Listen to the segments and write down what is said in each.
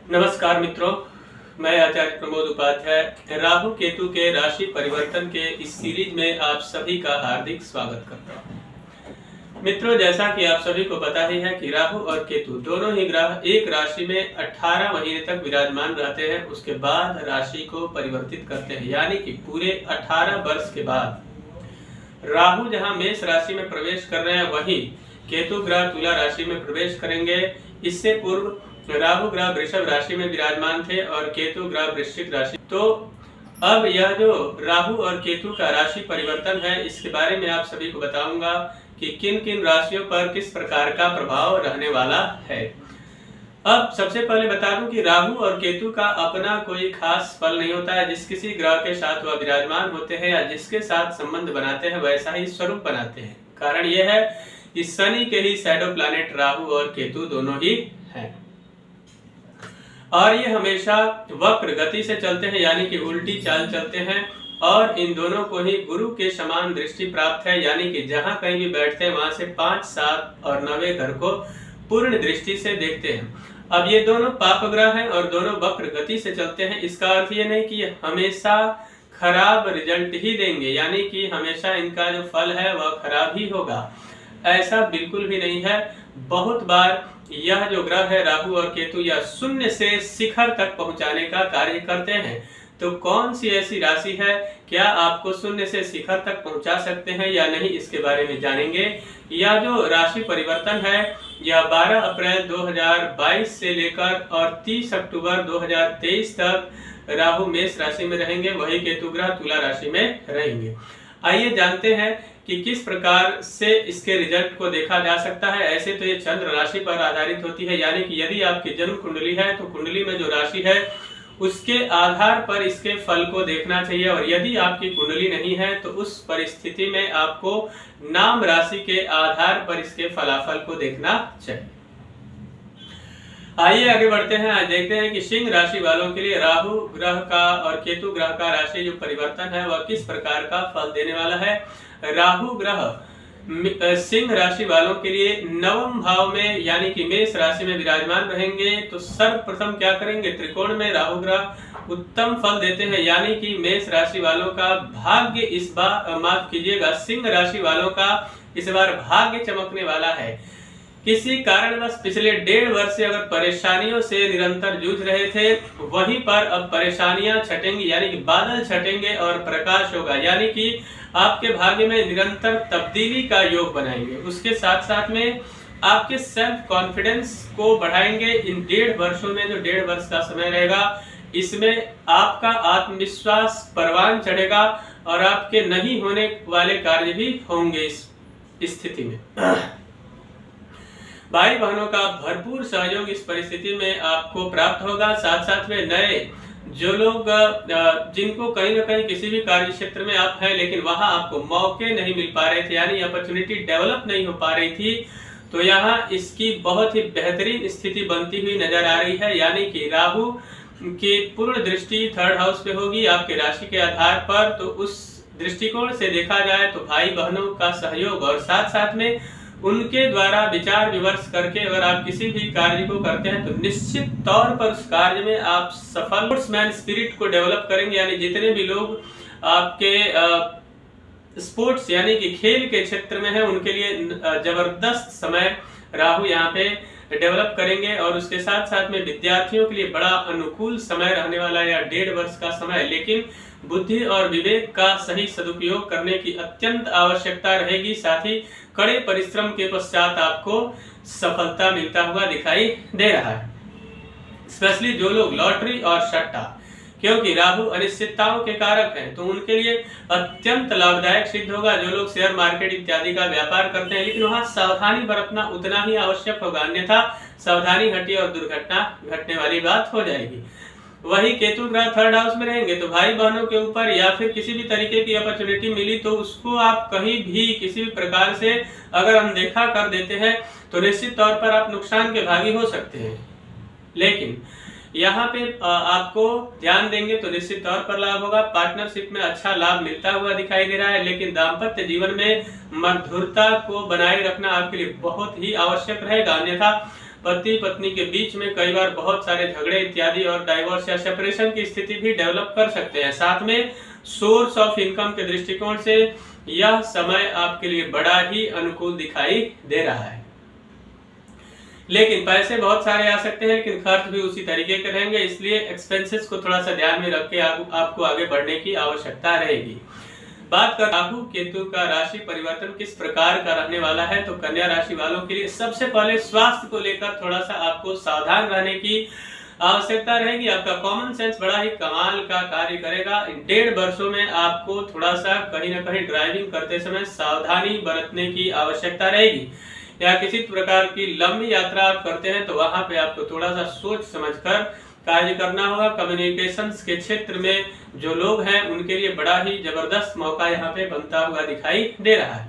नमस्कार मित्रों, मैं आचार्य प्रमोद उपाध्याय राहु केतु के राशि परिवर्तन के इस सीरीज में आप सभी का हार्दिक स्वागत करता हूं। मित्रों, जैसा कि आप सभी को पता ही है कि राहु और केतु दोनों ही ग्रह एक राशि में 18 महीने तक विराजमान रहते हैं। उसके बाद राशि को परिवर्तित करते हैं, यानी कि पूरे 18 वर्ष के बाद राहु जहां मेष राशि में प्रवेश कर रहे हैं, वहीं केतु ग्रह तुला राशि में प्रवेश करेंगे। इससे पूर्व राहु ग्रह वृषभ राशि में विराजमान थे और केतु ग्रह वृश्चिक राशि। तो अब यह जो राहु और केतु का राशि परिवर्तन है, इसके बारे में आप सभी को बताऊंगा कि किन किन राशियों पर किस प्रकार का प्रभाव रहने वाला है। अब सबसे पहले बता दूं कि राहु और केतु का अपना कोई खास फल नहीं होता है। जिस किसी ग्रह के साथ वह विराजमान होते हैं या जिसके साथ संबंध बनाते हैं, वैसा ही स्वरूप बनाते हैं। कारण यह है कि शनि के ही शैडो प्लैनेट राहु और केतु दोनों ही हैं और ये हमेशा वक्र गति से चलते हैं, यानी कि उल्टी चाल चलते हैं। और इन दोनों को ही गुरु के समान दृष्टि प्राप्त है, यानी कि जहां कहीं भी बैठते हैं वहां से 5, 7 और 9वें घर को पूर्ण दृष्टि से देखते हैं। अब ये दोनों पाप ग्रह हैं और दोनों वक्र गति से चलते हैं। इसका अर्थ ये नहीं कि हमेशा खराब रिजल्ट ही देंगे, यानी कि हमेशा इनका जो फल है वह खराब ही होगा, ऐसा बिल्कुल भी नहीं है। बहुत बार यह जो ग्रह है राहु और केतु, या शून्य से शिखर तक पहुंचाने का कार्य करते हैं। तो कौन सी ऐसी राशि है, क्या आपको शून्य से शिखर तक पहुंचा सकते हैं या नहीं, इसके बारे में जानेंगे। यह जो राशि परिवर्तन है यह 12 अप्रैल 2022 से लेकर और 30 अक्टूबर 2023 तक राहु मेष राशि में रहेंगे, वही केतु ग्रह तुला राशि में रहेंगे। आइए जानते हैं कि किस प्रकार से इसके रिजल्ट को देखा जा सकता है। ऐसे तो ये चंद्र राशि पर आधारित होती है, यानी कि यदि आपकी जन्म कुंडली है तो कुंडली में जो राशि है उसके आधार पर इसके फल को देखना चाहिए। और यदि आपकी कुंडली नहीं है तो उस परिस्थिति में आपको नाम राशि के आधार पर इसके फलाफल को देखना चाहिए। आइए आगे बढ़ते हैं। आज देखते हैं कि सिंह राशि वालों के लिए राहु ग्रह का और केतु ग्रह का राशि जो परिवर्तन है वह किस प्रकार का फल देने वाला है। राहु ग्रह सिंह राशि वालों के लिए 9वें भाव में, यानी कि मेष राशि में विराजमान रहेंगे। तो सर्वप्रथम क्या करेंगे, त्रिकोण में राहु ग्रह उत्तम फल देते हैं, यानी कि मेष राशि वालों का भाग्य इस बार, माफ कीजिएगा, सिंह राशि वालों का इस बार भाग्य चमकने वाला है। किसी कारणवश पिछले 1.5 वर्ष से अगर परेशानियों से निरंतर जूझ रहे थे, वहीं पर अब परेशानियां छटेंगी, यानी कि बादल छटेंगे और प्रकाश होगा, यानी कि आपके भाग्य में निरंतर तब्दीली का योग बनाएंगे। उसके साथ साथ में आपके सेल्फ कॉन्फिडेंस को बढ़ाएंगे। इन 1.5 वर्षों में, जो 1.5 वर्ष का समय रहेगा, इसमें आपका आत्मविश्वास परवान चढ़ेगा और आपके नहीं होने वाले कार्य भी होंगे। इस स्थिति में भाई बहनों का भरपूर सहयोग इस परिस्थिति में आपको प्राप्त होगा। साथ साथ में नए जो लोग जिनको कहीं ना कहीं किसी भी कार्य क्षेत्र में आप हैं लेकिन वहां आपको मौके नहीं मिल पा रहे थे, यानी अपॉर्चुनिटी डेवलप नहीं हो पा रही थी, तो यहाँ इसकी बहुत ही बेहतरीन स्थिति बनती हुई नजर आ रही है। यानी कि राहु की पूर्ण दृष्टि 3rd हाउस पे होगी आपके राशि के आधार पर। तो उस दृष्टिकोण से देखा जाए तो भाई बहनों का सहयोग और साथ साथ में उनके द्वारा विचार विमर्श करके अगर आप किसी भी कार्य को करते हैं तो निश्चित तौर पर उस कार्य में आप सफल स्पोर्ट्समैन स्पिरिट को डेवलप करेंगे। यानी जितने भी लोग आपके स्पोर्ट्स यानी कि खेल के क्षेत्र में हैं, उनके लिए जबरदस्त समय राहु यहाँ पे डेवलप करेंगे। और उसके साथ साथ में विद्यार्थियों के लिए बड़ा अनुकूल समय रहने वाला है, या 1.5 वर्ष का समय, लेकिन बुद्धि और विवेक का सही सदुपयोग करने की अत्यंत आवश्यकता रहेगी। साथ ही कड़े परिश्रम के पश्चात आपको सफलता मिलता हुआ दिखाई दे रहा है। स्पेशली जो लोग लॉटरी और सट्टा, क्योंकि राहु अनिश्चितताओं के कारक हैं, तो उनके लिए अत्यंत लाभदायक सिद्ध होगा। जो लोग शेयर मार्केट इत्यादि का व्यापार करते हैं, लेकिन वहां सावधानी बरतना उतना ही आवश्यक होगा, अन्यथा सावधानी हटी और दुर्घटना घटने वाली बात हो जाएगी। वही केतु ग्रह 3rd हाउस में रहेंगे तो भाई बहनों के ऊपर या फिर किसी भी तरीके की अपॉर्चुनिटी मिली तो उसको आप कहीं भी किसी भी प्रकार से अगर अनदेखा कर देते हैं तो निश्चित तौर पर आप नुकसान के भागी हो सकते हैं। लेकिन यहाँ पे आपको ध्यान देंगे तो निश्चित तौर पर लाभ होगा। पार्टनरशिप में अच्छा लाभ मिलता हुआ दिखाई दे रहा है, लेकिन दाम्पत्य जीवन में मधुरता को बनाए रखना आपके लिए बहुत ही आवश्यक रहेगा, अन्यथा पति पत्नी के बीच में कई बार बहुत सारे झगड़े इत्यादि और डाइवोर्स या सेपरेशन की स्थिति भी डेवलप कर सकते हैं। साथ में सोर्स ऑफ इनकम के दृष्टिकोण से यह समय आपके लिए बड़ा ही अनुकूल दिखाई दे रहा है। लेकिन पैसे बहुत सारे आ सकते हैं, लेकिन खर्च भी उसी तरीके के रहेंगे, इसलिए एक्सपेंसेस को थोड़ा सा ध्यान में रख के आपको आगे बढ़ने की आवश्यकता रहेगी। बात कर राहु केतु का राशि परिवर्तन किस प्रकार का रहने वाला है, तो कन्या राशि वालों के लिए सबसे पहले स्वास्थ्य को लेकर थोड़ा सा आपको सावधान रहने की आवश्यकता रहेगी। आपका कॉमन सेंस बड़ा ही कमाल का कार्य करेगा। इन 1.5 वर्षों में आपको थोड़ा सा कहीं ना कहीं ड्राइविंग करते समय सावधानी बरतने की आवश्यकता रहेगी, या किसी प्रकार की लंबी यात्रा आप करते हैं तो वहां पे आपको थोड़ा सा सोच समझकर कार्य करना होगा। कम्युनिकेशंस के क्षेत्र में जो लोग हैं उनके लिए बड़ा ही जबरदस्त मौका यहाँ पे बनता हुआ दिखाई दे रहा है।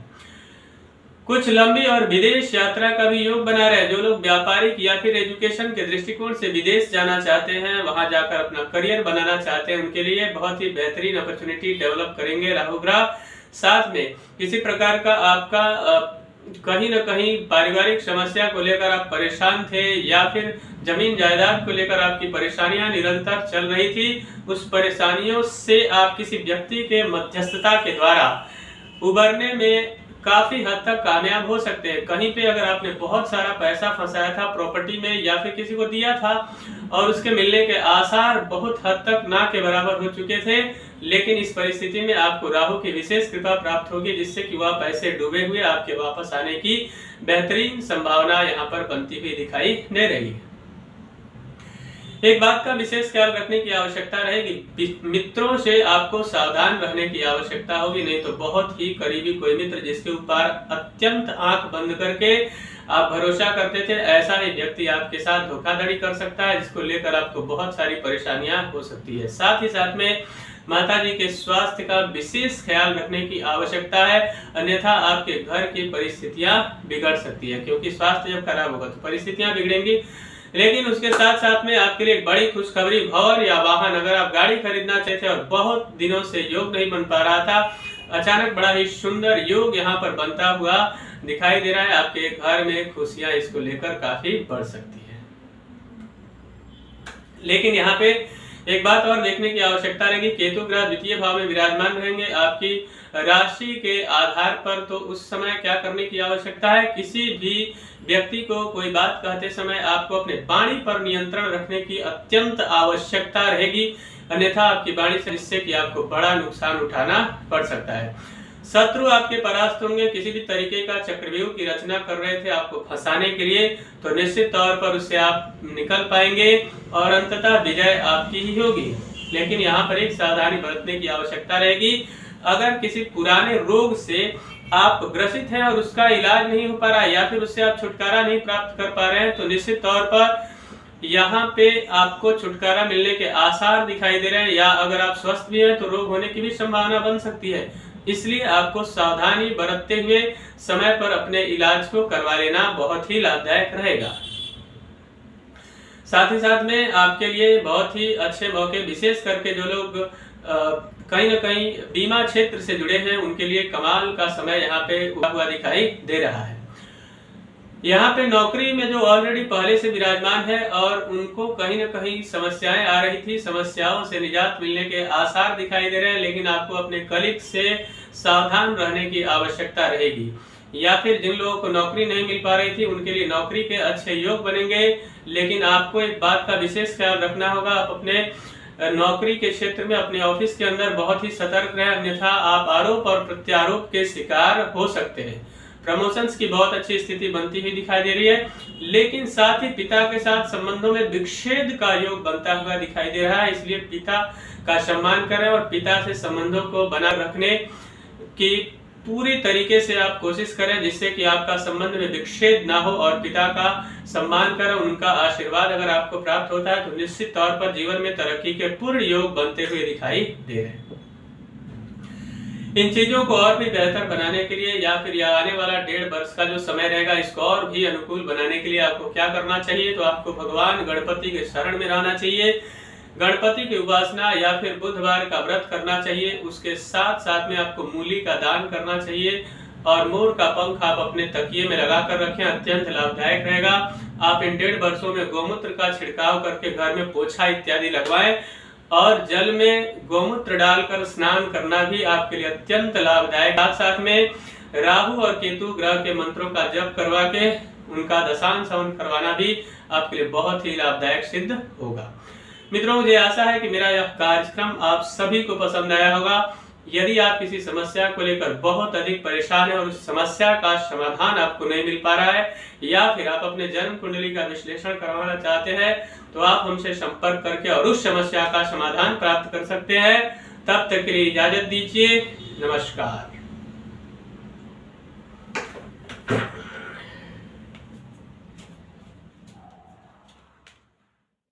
कुछ लंबी और विदेश यात्रा का भी योग बना रहे हैं। जो लोग व्यापारिक या फिर एजुकेशन के दृष्टिकोण से विदेश जाना चाहते हैं, वहां जाकर अपना करियर बनाना चाहते हैं, उनके लिए बहुत ही बेहतरीन अपॉर्चुनिटी डेवलप करेंगे राहु ग्रह। साथ में किसी प्रकार का आपका कहीं न कहीं पारिवारिक समस्या को लेकर आप परेशान थे, या फिर जमीन जायदाद को लेकर आपकी परेशानियां निरंतर चल रही थी, उस परेशानियों से आप किसी व्यक्ति के मध्यस्थता के द्वारा उबरने में काफी हद तक कामयाब हो सकते हैं। कहीं पे अगर आपने बहुत सारा पैसा फंसाया था प्रॉपर्टी में या फिर किसी को दिया था और उसके मिलने के आसार बहुत हद तक ना के बराबर हो चुके थे, लेकिन इस परिस्थिति में आपको राहु की विशेष कृपा प्राप्त होगी, जिससे कि वह पैसे डूबे हुए आपके वापस आने की बेहतरीन संभावना यहाँ पर बनती हुई दिखाई दे रही है। एक बात का विशेष ख्याल रखने की आवश्यकता रहेगी, मित्रों से आपको सावधान रहने की आवश्यकता होगी, नहीं तो बहुत ही करीबी कोई मित्र जिसके ऊपर अत्यंत आंख बंद करके आप भरोसा करते थे, ऐसा ही व्यक्ति आपके साथ धोखाधड़ी कर सकता है, जिसको लेकर आपको बहुत सारी परेशानियां हो सकती है। साथ ही साथ में माताजी के स्वास्थ्य का विशेष ख्याल रखने की आवश्यकता है, अन्यथा आपके घर की परिस्थितियां बिगड़ सकती है, क्योंकि स्वास्थ्य जब खराब होगा तो परिस्थितियां बिगड़ेंगी। लेकिन उसके साथ साथ में आपके लिए एक बड़ी खुशखबरी, भवन या वाहन, अगर आप गाड़ी खरीदना चाहते हैं और बहुत दिनों से योग नहीं बन पा रहा था, अचानक बड़ा ही सुंदर योग यहाँ पर बनता हुआ दिखाई दे रहा है। आपके घर में खुशियां इसको लेकर काफी बढ़ सकती है। लेकिन यहाँ पे एक बात और देखने की आवश्यकता रहेगी, केतु ग्रह द्वितीय भाव में विराजमान रहेंगे आपकी राशि के आधार पर, तो उस समय क्या करने की आवश्यकता है, किसी भी व्यक्ति को कोई बात कहते समय आपको अपने वाणी पर नियंत्रण रखने की अत्यंत आवश्यकता रहेगी, अन्यथा आपकी वाणी से जिससे कि आपको बड़ा नुकसान उठाना पड़ सकता है। शत्रु आपके परास्त होंगे, किसी भी तरीके का चक्रव्यूह की रचना कर रहे थे आपको फंसाने के लिए, तो निश्चित तौर पर उससे आप निकल पाएंगे और अंततः विजय आपकी ही होगी। लेकिन यहाँ पर एक सावधानी बरतने की आवश्यकता रहेगी, अगर किसी पुराने रोग से आप ग्रसित हैं और उसका इलाज नहीं हो पा रहा है, या फिर उससे आप छुटकारा नहीं प्राप्त कर पा रहे हैं, तो निश्चित तौर पर यहाँ पे आपको छुटकारा मिलने के आसार दिखाई दे रहे हैं, या अगर आप स्वस्थ भी हैं तो रोग होने की भी संभावना बन सकती है। इसलिए आपको सावधानी बरतते हुए समय पर अपने इलाज को करवा लेना बहुत ही लाभदायक रहेगा। साथ ही साथ में आपके लिए बहुत ही अच्छे मौके, विशेष करके जो लोग कहीं न कहीं बीमा क्षेत्र से जुड़े हैं, उनके लिए कमाल का समय यहाँ पे हुआ दिखाई दे रहा है। यहाँ पे नौकरी में जो ऑलरेडी पहले से विराजमान है और उनको कहीं न कहीं समस्याएं आ रही थी, समस्याओं से निजात मिलने के आसार दिखाई दे रहे हैं, लेकिन आपको अपने कलीग से सावधान रहने की आवश्यकता रहेगी। या फिर जिन लोगों को नौकरी नहीं मिल पा रही थी, उनके लिए नौकरी के अच्छे योग बनेंगे, लेकिन आपको एक बात का विशेष ख्याल रखना होगा, आप अपने नौकरी के क्षेत्र में अपने ऑफिस के अंदर बहुत ही सतर्क रहें, अन्यथा आप आरोप और प्रत्यारोप के शिकार हो सकते हैं। प्रमोशंस की बहुत अच्छी स्थिति बनती हुई दिखाई दे रही है, लेकिन साथ ही पिता के साथ संबंधों में विच्छेद का योग बनता हुआ दिखाई दे रहा है, इसलिए पिता का सम्मान करें और पिता से संबंधों को बनाए रखने की पूरी तरीके से आप कोशिश करें, जिससे कि आपका संबंध में विच्छेद ना हो, और पिता का सम्मान करें। उनका आशीर्वाद अगर आपको प्राप्त होता है तो निश्चित तौर पर जीवन में तरक्की के पूर्ण योग बनते हुए दिखाई दे रहे हैं। इन चीजों को और भी बेहतर बनाने के लिए, या फिर यह आने वाला 1.5 वर्ष का जो समय रहेगा, इसको और भी अनुकूल बनाने के लिए आपको क्या करना चाहिए, तो आपको भगवान गणपति के शरण में रहना चाहिए, गणपति की उपासना या फिर बुधवार का व्रत करना चाहिए। उसके साथ साथ में आपको मूली का दान करना चाहिए, और मोर का पंख आप अपने तकिए में लगा कर रखें, अत्यंत लाभदायक रहेगा। आप इन 1.5 वर्षों में गोमूत्र का छिड़काव करके घर में पोछा इत्यादि लगवाएं और जल में गोमूत्र डालकर स्नान करना भी आपके लिए अत्यंत लाभदायक। साथ साथ में राहु और केतु ग्रह के मंत्रों का जप करवा के उनका दशांश हवन करवाना भी आपके लिए बहुत ही लाभदायक सिद्ध होगा। मित्रों, मुझे आशा है कि मेरा यह कार्यक्रम आप सभी को पसंद आया होगा। यदि आप किसी समस्या को लेकर बहुत अधिक परेशान हैं और उस समस्या का समाधान आपको नहीं मिल पा रहा है या फिर आप अपने जन्म कुंडली का विश्लेषण करवाना चाहते हैं तो आप हमसे संपर्क करके और उस समस्या का समाधान प्राप्त कर सकते हैं। तब तक के लिए इजाजत दीजिए। नमस्कार।